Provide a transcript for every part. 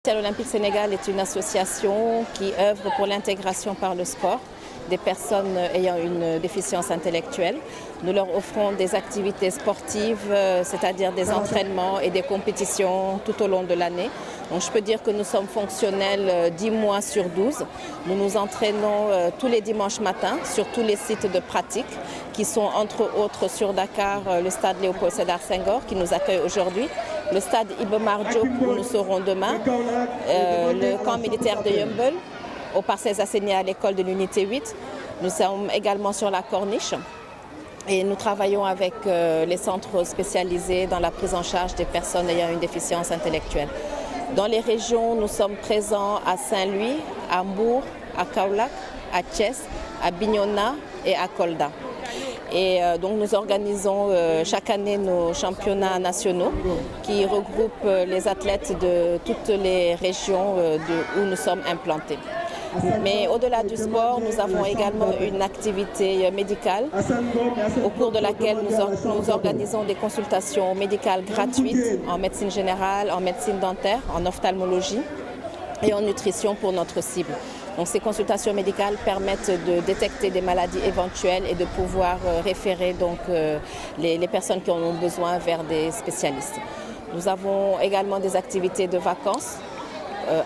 Spécial Olympique Sénégal est une association qui œuvre pour l'intégration par le sport des personnes ayant une déficience intellectuelle. Nous leur offrons des activités sportives, c'est-à-dire des entraînements et des compétitions tout au long de l'année. Donc je peux dire que nous sommes fonctionnels 10 mois sur 12. Nous nous entraînons tous les dimanches matins sur tous les sites de pratique qui sont entre autres sur Dakar, le stade Léopold Sédar Senghor qui nous accueille aujourd'hui, le stade Iba Mar Diop où nous serons demain, le camp militaire de Yeumbeul, au Parcelles Assainies à l'école de l'unité 8. Nous sommes également sur la Corniche et nous travaillons avec les centres spécialisés dans la prise en charge des personnes ayant une déficience intellectuelle. Dans les régions, nous sommes présents à Saint-Louis, à Mbour, à Kaolack, à Thiès, à Bignona et à Kolda. Et donc nous organisons chaque année nos championnats nationaux qui regroupent les athlètes de toutes les régions où nous sommes implantés. Mais au-delà du sport, nous avons également une activité médicale au cours de laquelle nous organisons des consultations médicales gratuites en médecine générale, en médecine dentaire, en ophtalmologie et en nutrition pour notre cible. Donc, ces consultations médicales permettent de détecter des maladies éventuelles et de pouvoir référer donc, les personnes qui en ont besoin vers des spécialistes. Nous avons également des activités de vacances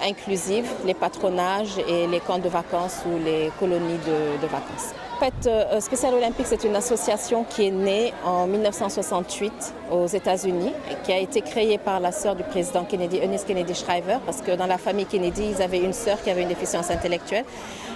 inclusives, les patronages et les camps de vacances ou les colonies de vacances. En fait, Spécial Olympique, c'est une association qui est née en 1968 aux États-Unis et qui a été créée par la sœur du président Kennedy, Eunice Kennedy Shriver, parce que dans la famille Kennedy, ils avaient une sœur qui avait une déficience intellectuelle.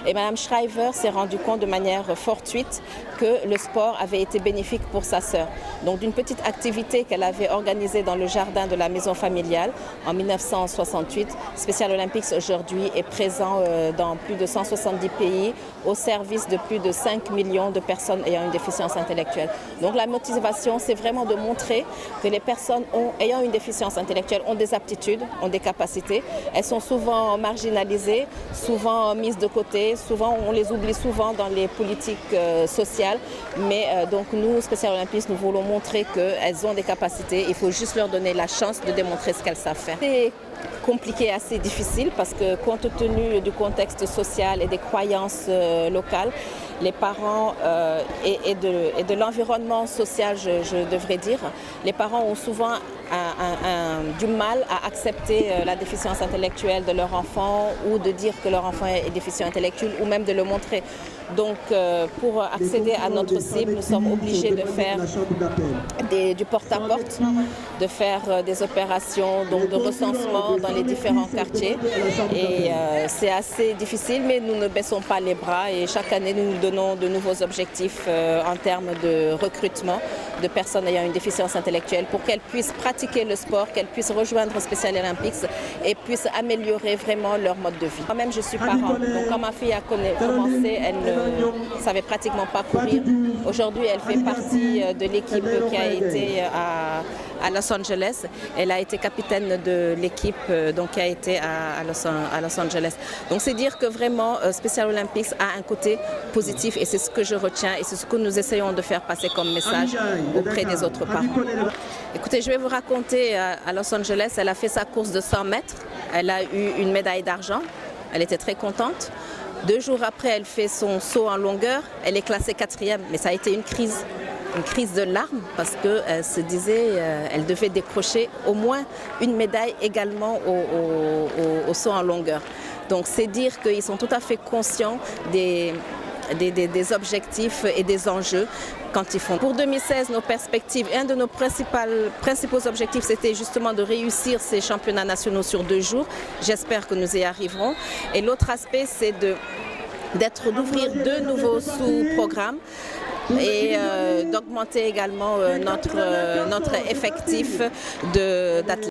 Et Mme Shriver s'est rendue compte de manière fortuite que le sport avait été bénéfique pour sa sœur. Donc d'une petite activité qu'elle avait organisée dans le jardin de la maison familiale en 1968, Spécial Olympique aujourd'hui est présent dans plus de 170 pays au service de plus de 5 millions de personnes ayant une déficience intellectuelle. Donc la motivation, c'est vraiment de montrer que les personnes ayant une déficience intellectuelle ont des aptitudes, ont des capacités. Elles sont souvent marginalisées, souvent mises de côté, souvent on les oublie souvent dans les politiques sociales. Mais donc nous, Spécial Olympique, nous voulons montrer qu'elles ont des capacités. Il faut juste leur donner la chance de démontrer ce qu'elles savent faire. C'est compliqué, assez difficile parce que compte tenu du contexte social et des croyances locales, les parents et de l'environnement social, je devrais dire, les parents ont souvent du mal à accepter la déficience intellectuelle de leur enfant ou de dire que leur enfant est déficient intellectuel ou même de le montrer. Donc pour accéder à notre cible, nous sommes obligés de faire du porte-à-porte, de faire des opérations donc, de recensement dans les différents quartiers. Et c'est assez difficile, mais nous ne baissons pas les bras et chaque année nous nous donnons de nouveaux objectifs en termes de recrutement de personnes ayant une déficience intellectuelle pour qu'elles puissent pratiquer le sport, qu'elles puissent rejoindre Spécial Olympique et puissent améliorer vraiment leur mode de vie. Moi-même, je suis parent, donc quand ma fille a commencé, elle ne savait pratiquement pas courir. Aujourd'hui, elle fait partie de l'équipe qui a été à Los Angeles. Elle a été capitaine de l'équipe qui a été à Los Angeles. Donc c'est dire que vraiment Spécial Olympique a un côté positif et c'est ce que je retiens et c'est ce que nous essayons de faire passer comme message auprès des autres parents. Écoutez, je vais vous raconter à Los Angeles, elle a fait sa course de 100 mètres. Elle a eu une médaille d'argent. Elle était très contente. 2 jours après, elle fait son saut en longueur. Elle est classée 4e, mais ça a été une crise de larmes parce qu'elle se disait elle devait décrocher au moins une médaille également au saut en longueur. Donc c'est dire qu'ils sont tout à fait conscients des objectifs et des enjeux quand ils font. Pour 2016, nos perspectives, un de nos principaux objectifs, c'était justement de réussir ces championnats nationaux sur 2 jours. J'espère que nous y arriverons. Et l'autre aspect, c'est d'ouvrir 2 nouveaux sous-programmes et d'augmenter également notre effectif d'athlètes.